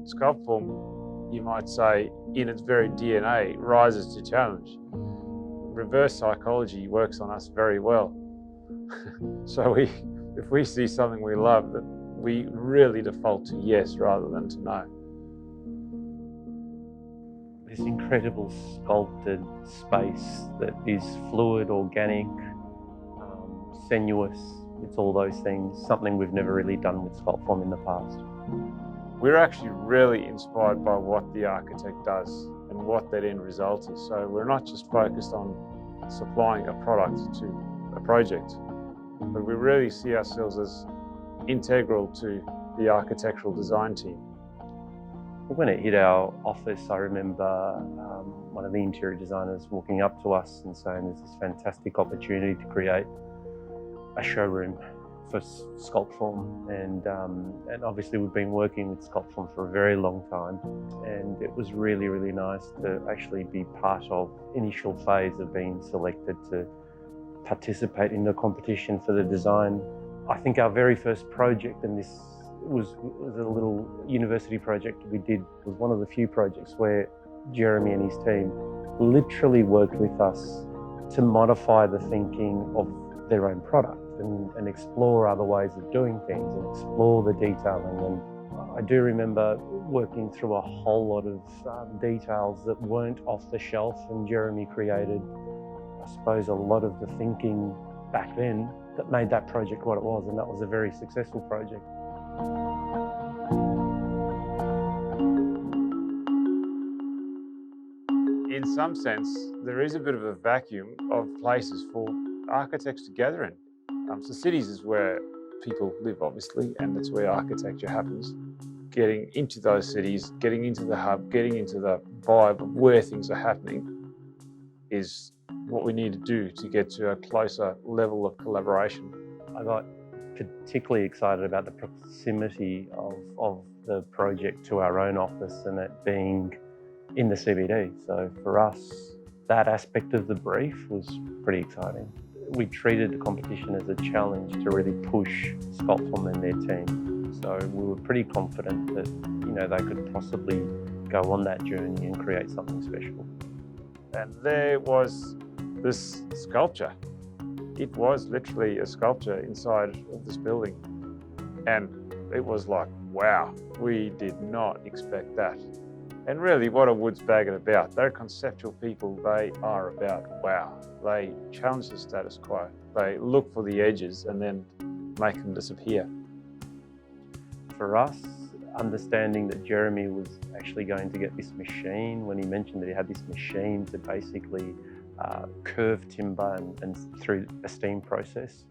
Sculptform, you might say, in its very DNA, rises to challenge. Reverse psychology works on us very well. So if we see something we love, that we really default to yes rather than to no. This incredible sculpted space that is fluid, organic, sensuous. It's all those things, something we've never really done with Sculptform in the past. We're actually really inspired by what the architect does and what that end result is. So we're not just focused on supplying a product to a project, but we really see ourselves as integral to the architectural design team. When it hit our office, I remember one of the interior designers walking up to us and saying there's this fantastic opportunity to create a showroom for Sculptform, and obviously we've been working with Sculptform for a very long time, and it was really, really nice to actually be part of the initial phase of being selected to participate in the competition for the design. I think our very first project, and this was a little university project we did, was one of the few projects where Jeremy and his team literally worked with us to modify the thinking of their own product and explore other ways of doing things and explore the detailing. And I do remember working through a whole lot of details that weren't off the shelf, and Jeremy created, I suppose, a lot of the thinking back then that made that project what it was, and that was a very successful project. In some sense, there is a bit of a vacuum of places for architects to gather in. So cities is where people live, obviously, and that's where architecture happens. Getting into those cities, getting into the hub, getting into the vibe of where things are happening is what we need to do to get to a closer level of collaboration. I got particularly excited about the proximity of the project to our own office and it being in the CBD. So for us, that aspect of the brief was pretty exciting. We treated the competition as a challenge to really push Sculptform and their team. So we were pretty confident that, they could possibly go on that journey and create something special. And there was this sculpture. It was literally a sculpture inside of this building. And it was like, wow, we did not expect that. And really, what are Woods Bagot about? They're conceptual people. They are about wow. They challenge the status quo. They look for the edges and then make them disappear. For us, understanding that Jeremy was actually going to get this machine, when he mentioned that he had this machine to basically curve timber and through a steam process,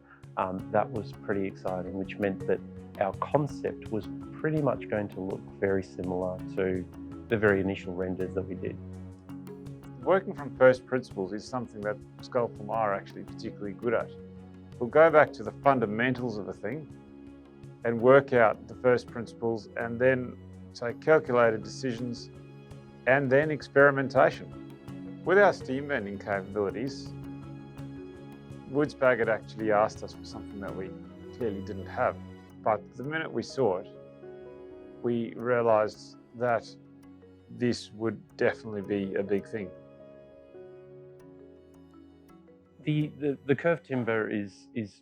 that was pretty exciting, which meant that our concept was pretty much going to look very similar to the very initial renders that we did. Working from first principles is something that Sculptform are actually particularly good at. We'll go back to the fundamentals of a thing and work out the first principles and then take calculated decisions and then experimentation. With our steam bending capabilities, Woods Bagot actually asked us for something that we clearly didn't have. But the minute we saw it, we realized that this would definitely be a big thing. The curved timber is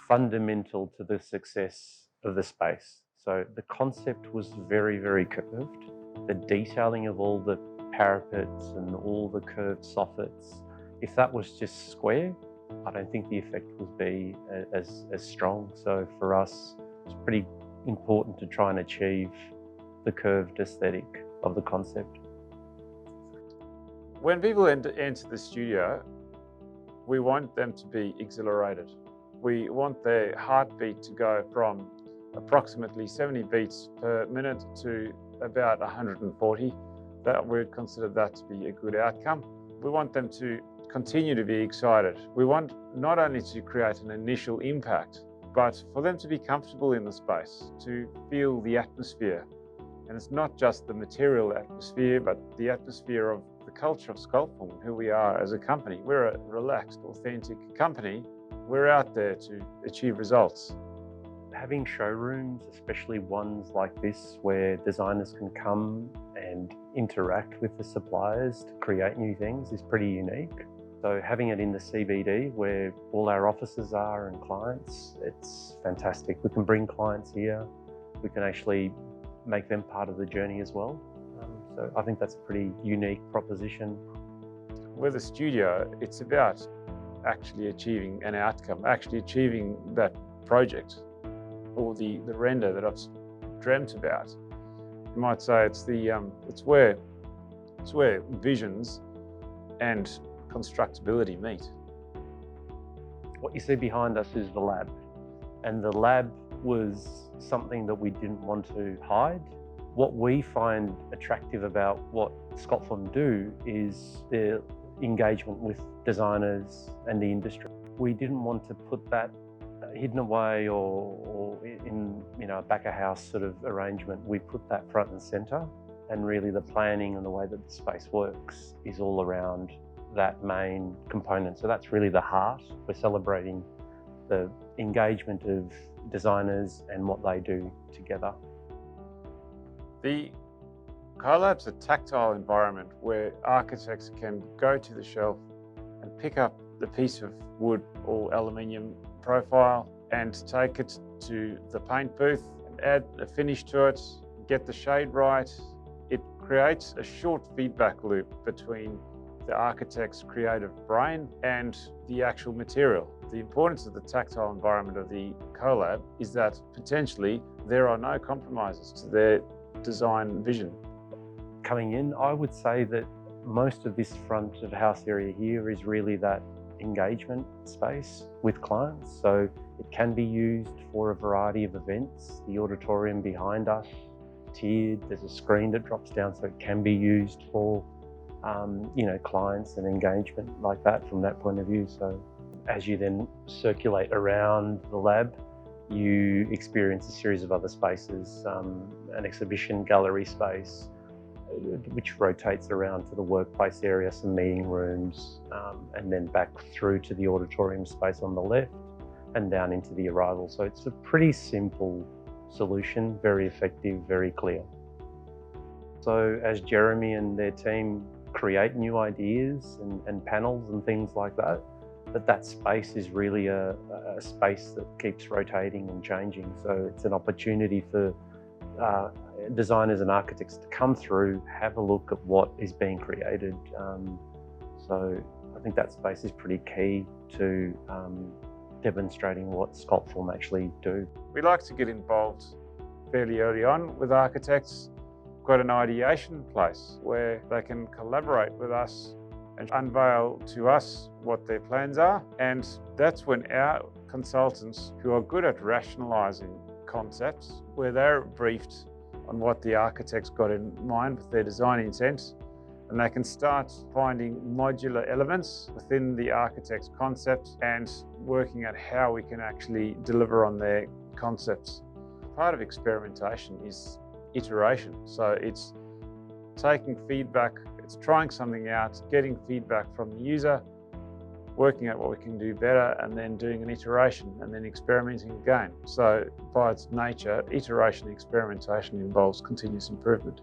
fundamental to the success of the space. So the concept was very, very curved. The detailing of all the parapets and all the curved soffits, if that was just square, I don't think the effect would be as strong. So for us, it's pretty important to try and achieve the curved aesthetic of the concept. When people enter the studio, we want them to be exhilarated. We want their heartbeat to go from approximately 70 beats per minute to about 140. That we'd consider that to be a good outcome. We want them to continue to be excited. We want not only to create an initial impact, but for them to be comfortable in the space, to feel the atmosphere. And it's not just the material atmosphere, but the atmosphere of the culture of Sculptform, who we are as a company. We're a relaxed, authentic company. We're out there to achieve results. Having showrooms, especially ones like this where designers can come and interact with the suppliers to create new things, is pretty unique. So having it in the CBD where all our offices are and clients, it's fantastic. We can bring clients here. We can actually make them part of the journey as well. So I think that's a pretty unique proposition. With a studio, it's about actually achieving an outcome, actually achieving that project or the render that I've dreamt about. You might say it's where visions and constructability meet. What you see behind us is the lab, and the lab was something that we didn't want to hide. What we find attractive about what Sculptform do is their engagement with designers and the industry. We didn't want to put that hidden away or in a back of house sort of arrangement. We put that front and centre, and really the planning and the way that the space works is all around that main component. So that's really the heart. We're celebrating the engagement of designers and what they do together. The CoLab's a tactile environment where architects can go to the shelf and pick up the piece of wood or aluminium profile and take it to the paint booth and add a finish to it, get the shade right. It creates a short feedback loop between the architect's creative brain and the actual material. The importance of the tactile environment of the CoLab is that potentially there are no compromises to their design vision. Coming in, I would say that most of this front of house area here is really that engagement space with clients. So it can be used for a variety of events. The auditorium behind us, tiered, there's a screen that drops down, so it can be used for clients and engagement like that from that point of view. So as you then circulate around the lab, you experience a series of other spaces, an exhibition gallery space, which rotates around to the workplace area, some meeting rooms, and then back through to the auditorium space on the left and down into the arrival. So it's a pretty simple solution, very effective, very clear. So as Jeremy and their team create new ideas and panels and things like that, that space is really a space that keeps rotating and changing. So it's an opportunity for designers and architects to come through, have a look at what is being created. So I think that space is pretty key to demonstrating what Sculptform actually do. We like to get involved fairly early on with architects. Got an ideation place where they can collaborate with us and unveil to us what their plans are. And that's when our consultants, who are good at rationalising concepts, where they're briefed on what the architect's got in mind with their design intent, and they can start finding modular elements within the architect's concept and working out how we can actually deliver on their concepts. Part of experimentation is iteration. So it's taking feedback, it's trying something out, getting feedback from the user, working out what we can do better, and then doing an iteration and then experimenting again. So by its nature, iteration and experimentation involves continuous improvement.